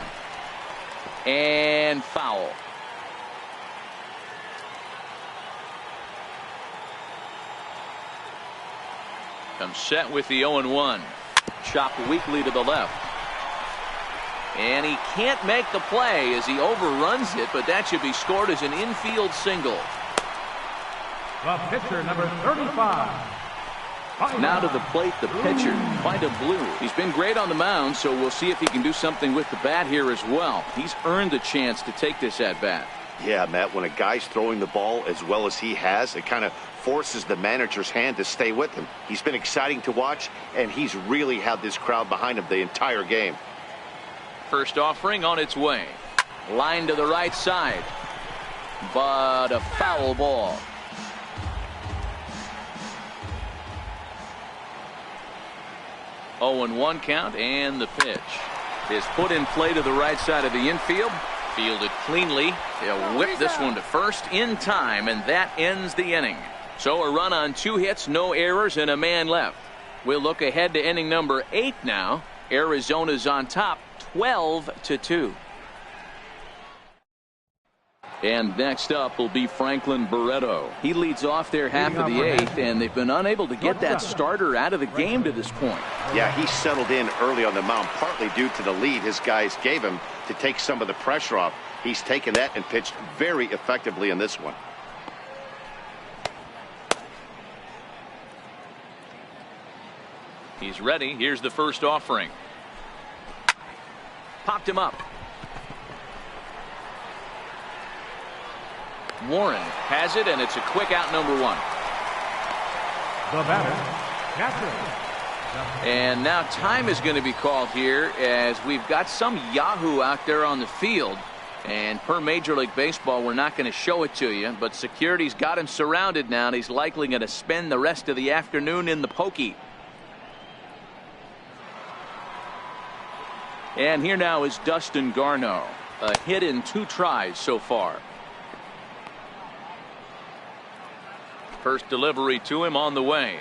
And foul. Comes set with the 0-1. Chopped weakly to the left. And he can't make the play as he overruns it, but that should be scored as an infield single. The pitcher, number 35. Now to the plate, the pitcher, Vida Blue. He's been great on the mound, so we'll see if he can do something with the bat here as well. He's earned the chance to take this at bat. Yeah, Matt, when a guy's throwing the ball as well as he has, it kind of forces the manager's hand to stay with him. He's been exciting to watch, and he's really had this crowd behind him the entire game. First offering on its way. Line to the right side. But a foul ball. Oh, and 1 count, and the pitch is put in play to the right side of the infield. Fielded cleanly. They'll whip this one to first in time, and that ends the inning. So a run on 2 hits, no errors, and a man left. We'll look ahead to inning number 8 now. Arizona's on top, 12-2. And next up will be Franklin Barreto. He leads off their half of the 8th, and they've been unable to get that starter out of the game to this point. Yeah, he settled in early on the mound, partly due to the lead his guys gave him to take some of the pressure off. He's taken that and pitched very effectively in this one. He's ready. Here's the first offering. Popped him up. Warren has it, and it's a quick out, number 1. The batter, catcher. And now time is going to be called here as we've got some Yahoo out there on the field. And per Major League Baseball, we're not going to show it to you, but security's got him surrounded now, and he's likely going to spend the rest of the afternoon in the pokey. And here now is Dustin Garneau. A hit in 2 tries so far. First delivery to him on the way.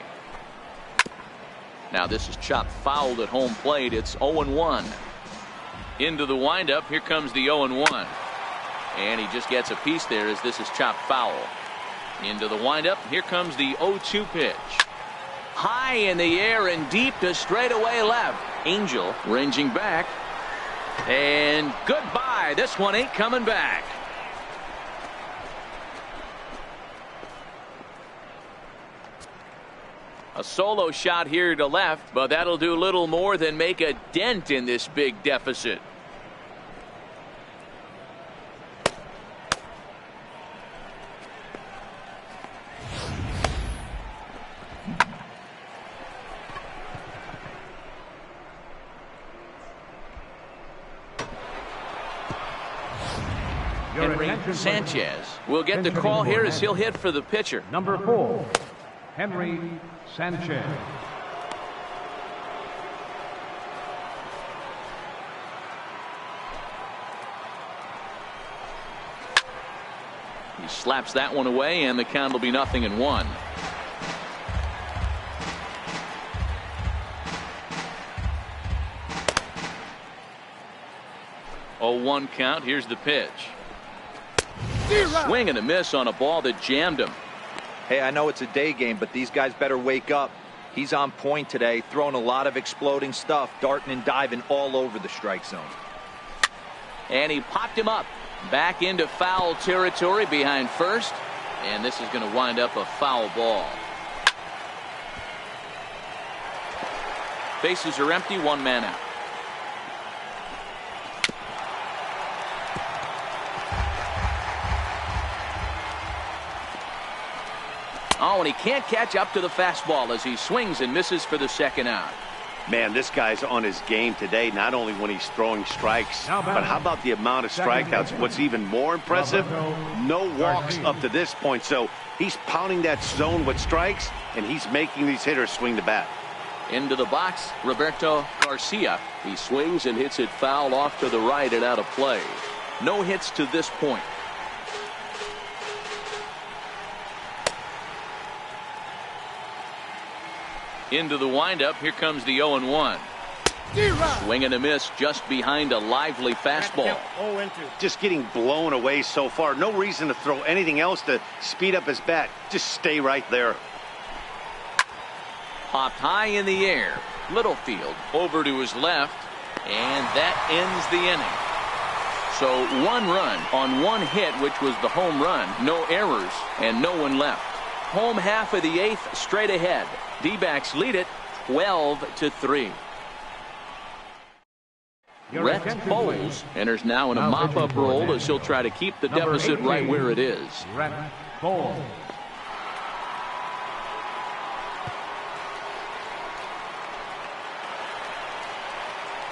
Now this is chopped fouled at home plate. It's 0-1. Into the windup. Here comes the 0-1. And he just gets a piece there as this is chopped foul. Into the windup. Here comes the 0-2 pitch. High in the air and deep to straightaway left. Angel ranging back. And goodbye. This one ain't coming back. A solo shot here to left, but that'll do little more than make a dent in this big deficit. Henry Sanchez will get the call here as he'll hit for the pitcher. Number 4, Henry Sanchez. He slaps that one away, and the count will be 0-1. Oh, 1 count. Here's the pitch. Swing and a miss on a ball that jammed him. Hey, I know it's a day game, but these guys better wake up. He's on point today, throwing a lot of exploding stuff, darting and diving all over the strike zone. And he popped him up back into foul territory behind first, and this is going to wind up a foul ball. Bases are empty, 1 man out. Oh, and he can't catch up to the fastball as he swings and misses for the 2nd out. Man, this guy's on his game today, not only when he's throwing strikes, but how about the amount of strikeouts? What's even more impressive, no walks up to this point. So he's pounding that zone with strikes, and he's making these hitters swing the bat. Into the box, Roberto Garcia. He swings and hits it foul off to the right and out of play. No hits to this point. Into the windup. Here comes the 0-1. Swing and a miss just behind a lively fastball. Just getting blown away so far. No reason to throw anything else to speed up his bat. Just stay right there. Popped high in the air. Littlefield over to his left, and that ends the inning. So 1 run on 1 hit, which was the home run. No errors and no one left. Home half of the 8th straight ahead. D-backs lead it 12-3. Rhett Bowles enters now in a mop-up role as he'll try to keep the deficit right where it is. Rhett Bowles.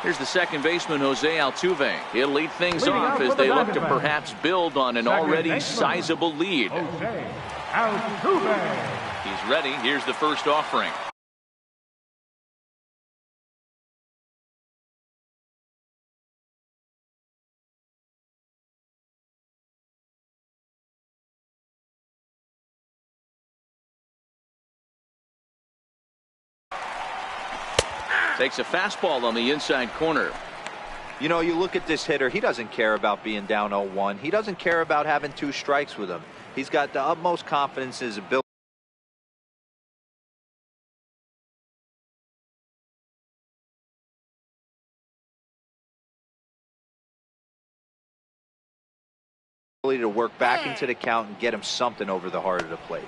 Here's the second baseman, Jose Altuve. He'll lead things off as they look to perhaps build on an already sizable lead. Jose Altuve. He's ready. Here's the first offering. Takes a fastball on the inside corner. You know, you look at this hitter, he doesn't care about being down 0-1. He doesn't care about having 2 strikes with him. He's got the utmost confidence in his ability to work back into the count and get him something over the heart of the plate.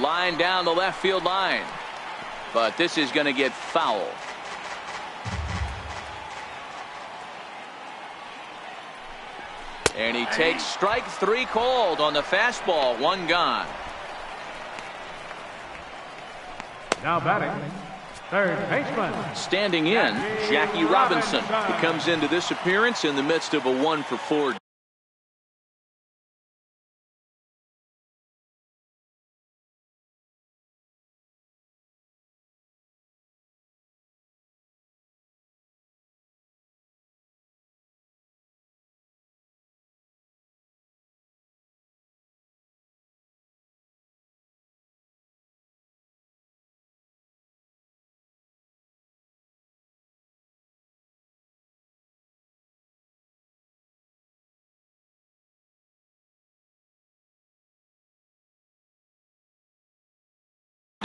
Line down the left field line, but this is going to get foul. And he takes strike 3 called on the fastball. 1 gone. Now batting, third baseman. Standing in, Jackie Robinson, who comes into this appearance in the midst of a 1-for-4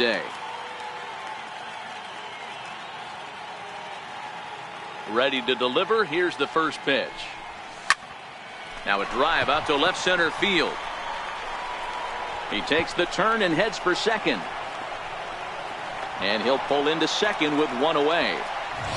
day. Ready to deliver. Here's the first pitch. Now a drive out to left center field. He takes the turn and heads for second. And he'll pull into second with one away.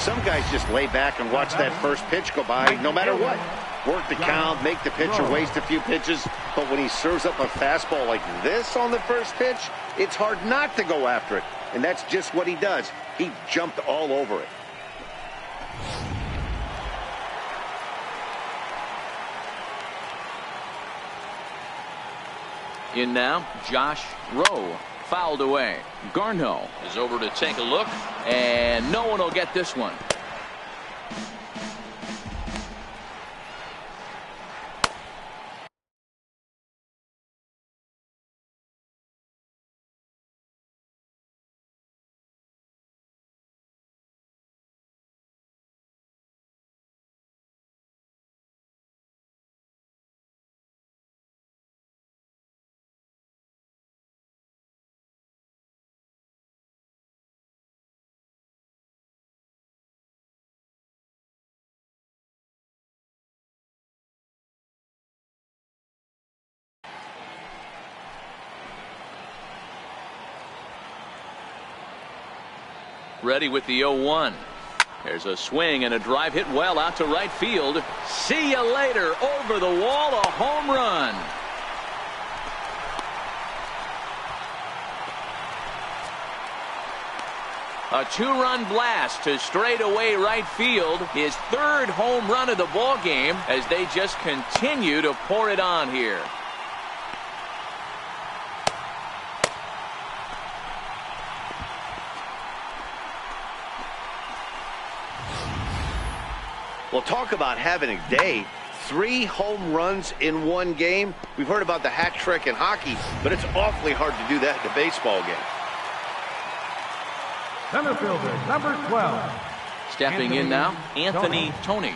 Some guys just lay back and watch that first pitch go by no matter what. Work the count, make the pitcher waste a few pitches. But when he serves up a fastball like this on the first pitch, it's hard not to go after it. And that's just what he does. He jumped all over it. In now, Josh Rowe. Fouled away. Garneau is over to take a look, and no one will get this one. Ready with the 0-1. There's a swing and a drive hit well out to right field. See you later. Over the wall, a home run. A two-run blast to straightaway right field. His third home run of the ball game as they just continue to pour it on here. Well, talk about having a day. 3 home runs in one game. We've heard about the hat trick in hockey, but it's awfully hard to do that in a baseball game. Center fielder, number 12. Stepping in now, Anthony Tony.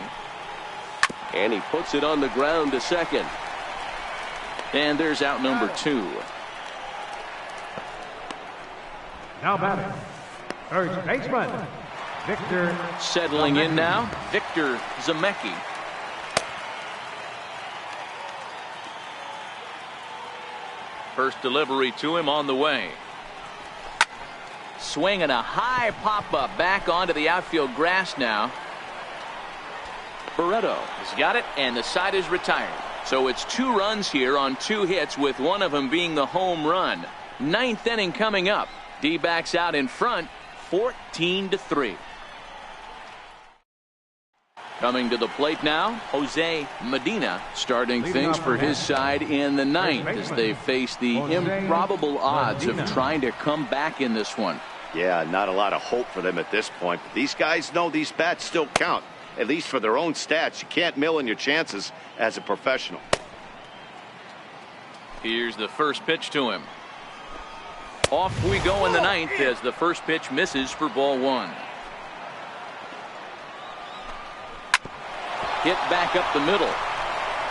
And he puts it on the ground to second. And there's out number 2. Now batting, first baseman, Victor. Settling in now, Victor Zemecki. First delivery to him on the way. Swinging a high pop-up back onto the outfield grass now. Barreto has got it, and the side is retired. So it's 2 runs here on 2 hits, with one of them being the home run. 9th inning coming up. D-backs out in front, 14-3. Coming to the plate now, Jose Medina starting things for his side in the 9th as they face the improbable odds of trying to come back in this one. Yeah, not a lot of hope for them at this point. But these guys know these bats still count, at least for their own stats. You can't mill in your chances as a professional. Here's the first pitch to him. Off we go in the 9th as the first pitch misses for ball 1. Hit back up the middle.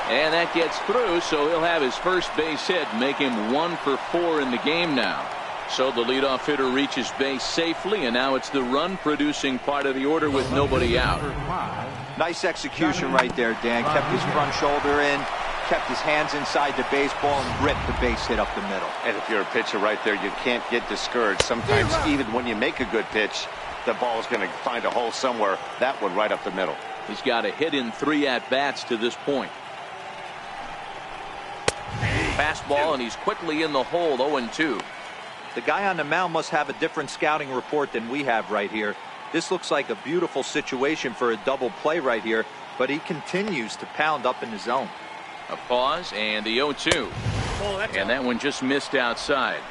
And that gets through, so he'll have his first base hit, make him 1 for 4 in the game now. So the leadoff hitter reaches base safely, and now it's the run-producing part of the order with nobody out. Nice execution right there, Dan. Kept his front shoulder in, kept his hands inside the baseball, and ripped the base hit up the middle. And if you're a pitcher right there, you can't get discouraged. Sometimes even when you make a good pitch, the ball is going to find a hole somewhere. That one right up the middle. He's got a hit in 3 at-bats to this point. Fastball, and he's quickly in the hole, 0-2. The guy on the mound must have a different scouting report than we have right here. This looks like a beautiful situation for a double play right here, but he continues to pound up in the zone. A pause, and the 0-2. And that one just missed outside.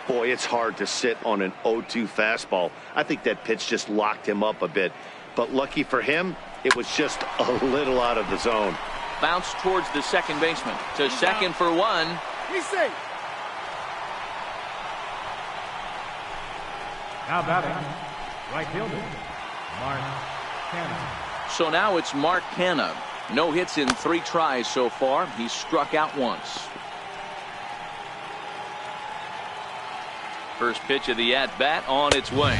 Boy, it's hard to sit on an 0-2 fastball. I think that pitch just locked him up a bit. But lucky for him, it was just a little out of the zone. Bounce towards the second baseman. To second for 1. He's safe. Now batting, right fielder, Mark Canha. So now it's Mark Canha. No hits in 3 tries so far. He's struck out once. First pitch of the at-bat on its way.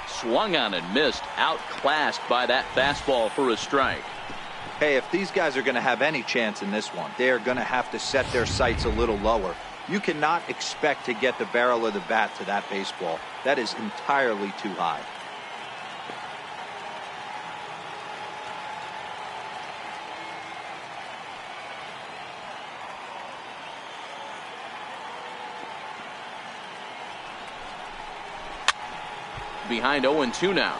Swung on and missed. Outclassed by that fastball for a strike. Hey, if these guys are going to have any chance in this one, they are going to have to set their sights a little lower. You cannot expect to get the barrel of the bat to that baseball. That is entirely too high. Behind 0-2 now.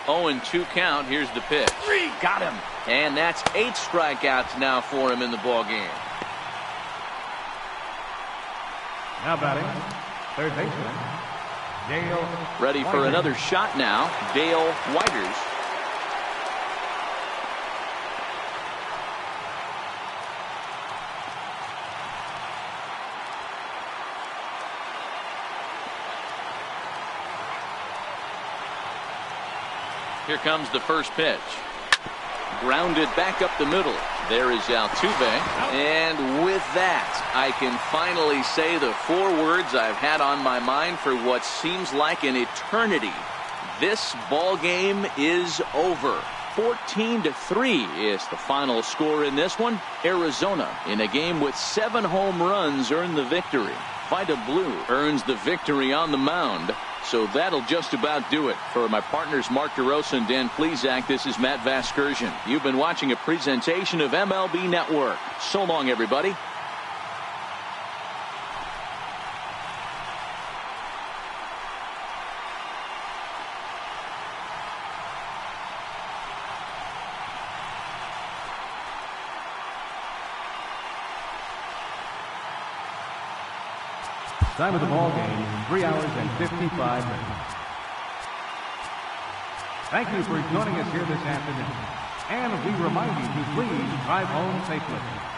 0-2 count. Here's the pitch. Got him. And that's 8 strikeouts now for him in the ball game. Now batting, third baseman, Dale. Ready for Whiters. another shot now. Dale Whiters. Here comes the first pitch. Grounded back up the middle. There is Altuve. And with that, I can finally say the 4 words I've had on my mind for what seems like an eternity. This ball game is over. 14-3 is the final score in this one. Arizona, in a game with 7 home runs, earned the victory. Vida Blue earns the victory on the mound. So that'll just about do it. For my partners Mark DeRosa and Dan Plesac, this is Matt Vasgersian. You've been watching a presentation of MLB Network. So long, everybody. Time of the ball game, 3 hours and 55 minutes. Thank you for joining us here this afternoon. And we remind you to please drive home safely.